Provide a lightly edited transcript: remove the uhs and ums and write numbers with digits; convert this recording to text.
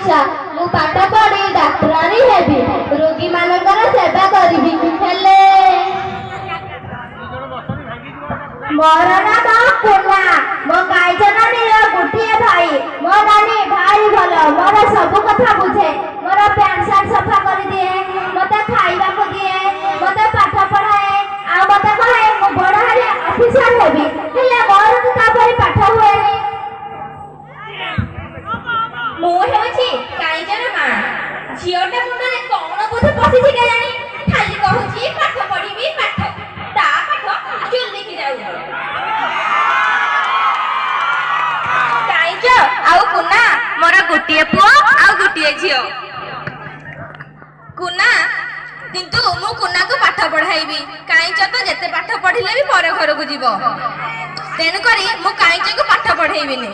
ଇଚ୍ଛା ମୁଁ ପାଠ ପଢି ଡାକ୍ତରାଣୀ ହେବି, ରୋଗୀ ମାନଙ୍କର ସେବା କରିବି। ହେଲେ ମୋର ନାମ କୁନା, ମୋ ଗାଈ ଜନନୀର ଗୋଟିଏ ଭାଇ। ମୋ ନାନୀ ଭାରି ଭଲ, ମୋର ସବୁ କଥା ବୁଝେ, ମୋର ପ୍ୟାଣ୍ଟ ସାର୍ଟ ସଫା କରିଦିଏ, ମତେ ଖାଇବାକୁ ଦିଏ, ମତେ ପାଠ ପଢାଏ, ଆଉ ମତେ କହେ ମୁଁ ବଡ ହେଲେ ଅଫିସର ହେବି। ହେଲେ ମୋର ତ ତାପରି ପାଠ ହୁଏନି। ମୁଁ ହେଉଛି କାଇଁଚର ମା। ଝିଅଟା ମୁଣ୍ଡରେ କଣ ବୋଧେ ପଶିଛି କେଜାଣି, ଖାଲି କହୁଛି ପାଠ ପଢିବି ପାଠ, ତା ପାଠ ଚୁଲିକି ଯାଉ। କାଇଁଚ ଆଉ କୁନା ମୋର ଗୋଟିଏ ପୁଅ ଆଉ ଗୋଟିଏ ଝିଅ। କୁନା କିନ୍ତୁ ମୁଁ କୁନାକୁ ପାଠ ପଢାଇବି, କାଇଁଚ ତ ଯେତେ ପାଠ ପଢିଲେ ବି ପର ଘରକୁ ଯିବ, ତେଣୁକରି ମୁଁ କାଇଁଚକୁ ପାଠ ପଢେଇବିନି।